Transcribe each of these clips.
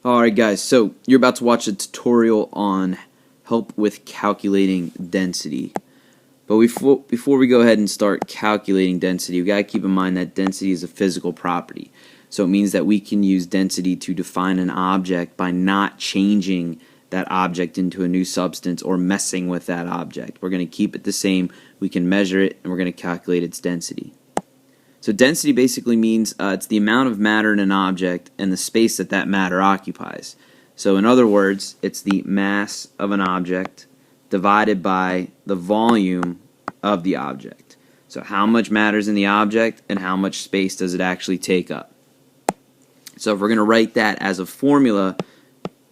Alright guys, so you're about to watch a tutorial on help with calculating density. But before we go ahead and start calculating density, we've got to keep in mind that density is a physical property. So it means that we can use density to define an object by not changing that object into a new substance or messing with that object. We're going to keep it the same, we can measure it, and we're going to calculate its density. So density basically means it's the amount of matter in an object and the space that that matter occupies. So in other words, it's the mass of an object divided by the volume of the object. So how much matter is in the object and how much space does it actually take up. So if we're going to write that as a formula,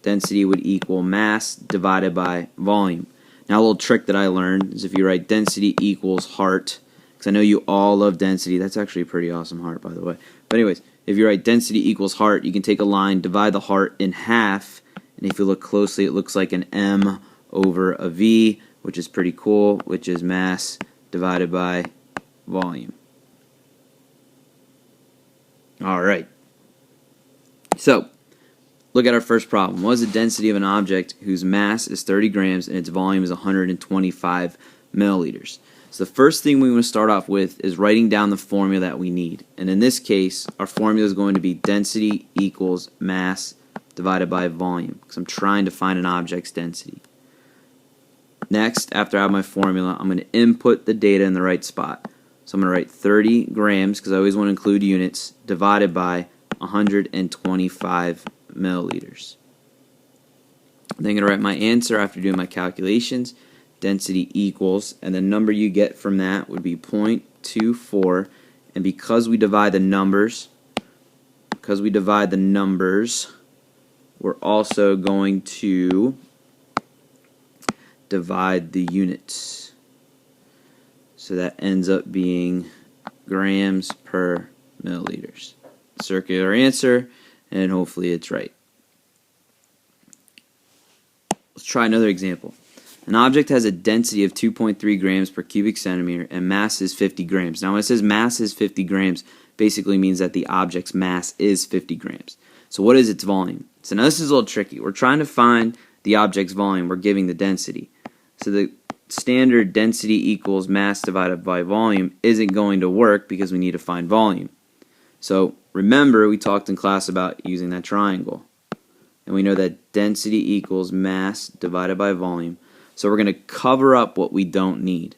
density would equal mass divided by volume. Now a little trick that I learned is if you write density equals heart, because I know you all love density. That's actually a pretty awesome heart, by the way. But anyways, if you write density equals heart, you can take a line, divide the heart in half, and if you look closely, it looks like an M over a V, which is pretty cool, which is mass divided by volume. Alright. So, look at our first problem. What is the density of an object whose mass is 30 grams and its volume is 125 milliliters? So the first thing we want to start off with is writing down the formula that we need. And in this case, our formula is going to be density equals mass divided by volume, because I'm trying to find an object's density. Next, after I have my formula, I'm going to input the data in the right spot. So I'm going to write 30 grams, because I always want to include units, divided by 125 milliliters. I'm then going to write my answer after doing my calculations. Density equals, and the number you get from that would be 0.24, and because we divide the numbers, we're also going to divide the units. So that ends up being grams per milliliters. Circular answer, and hopefully it's right. Let's try another example. An object has a density of 2.3 grams per cubic centimeter and mass is 50 grams. Now when it says mass is 50 grams, basically means that the object's mass is 50 grams. So what is its volume? So now this is a little tricky. We're trying to find the object's volume. We're giving the density. So the standard density equals mass divided by volume isn't going to work because we need to find volume. So remember, we talked in class about using that triangle. And we know that density equals mass divided by volume. So we're going to cover up what we don't need.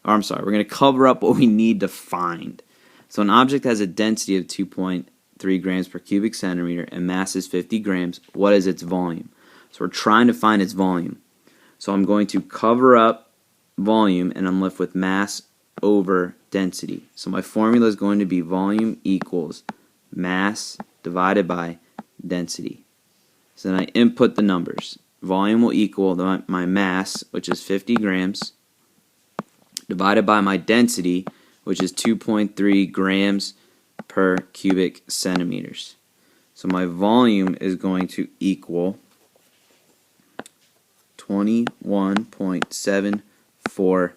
Or I'm sorry, we're going to cover up what we need to find. So an object has a density of 2.3 grams per cubic centimeter and mass is 50 grams. What is its volume? So we're trying to find its volume. So I'm going to cover up volume and I'm left with mass over density. So my formula is going to be volume equals mass divided by density. So then I input the numbers. Volume will equal my mass, which is 50 grams, divided by my density, which is 2.3 grams per cubic centimeters. So my volume is going to equal 21.74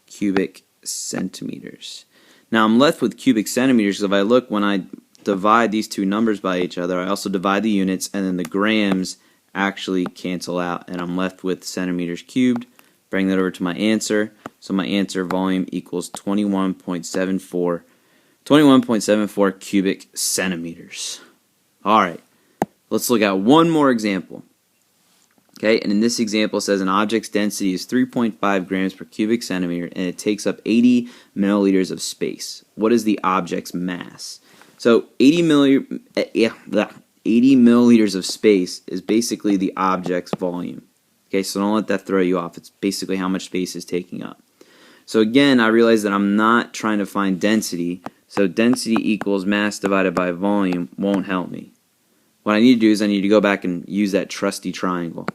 cubic centimeters. Now I'm left with cubic centimeters because if I look, when I divide these two numbers by each other, I also divide the units, and then the grams actually cancel out, and I'm left with centimeters cubed. Bring that over to my answer. So my answer, volume equals 21.74 cubic centimeters. Alright, let's look at one more example. Okay, and in this example it says an object's density is 3.5 grams per cubic centimeter and it takes up 80 milliliters of space. What is the object's mass? So 80 milliliters of space is basically the object's volume. Okay, so don't let that throw you off. It's basically how much space is taking up. So again, I realize that I'm not trying to find density, so density equals mass divided by volume won't help me. What I need to do is I need to go back and use that trusty triangle.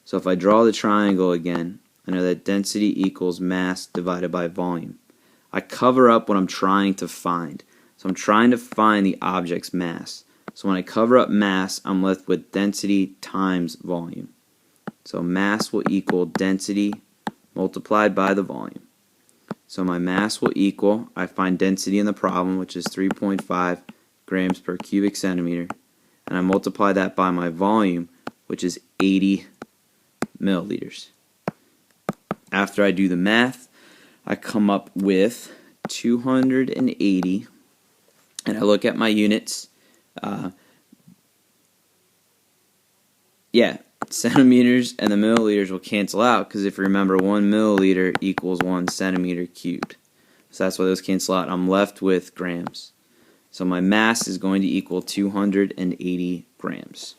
So if I draw the triangle again, I know that density equals mass divided by volume. I cover up what I'm trying to find. So I'm trying to find the object's mass. So when I cover up mass, I'm left with density times volume. So mass will equal density multiplied by the volume. So my mass will equal, I find density in the problem, which is 3.5 grams per cubic centimeter. and I multiply that by my volume, which is 80 milliliters. After I do the math, I come up with 280, and I look at my units. Centimeters and the milliliters will cancel out, because if you remember, 1 milliliter equals 1 centimeter cubed. So that's why those cancel out. I'm left with grams. So my mass is going to equal 280 grams.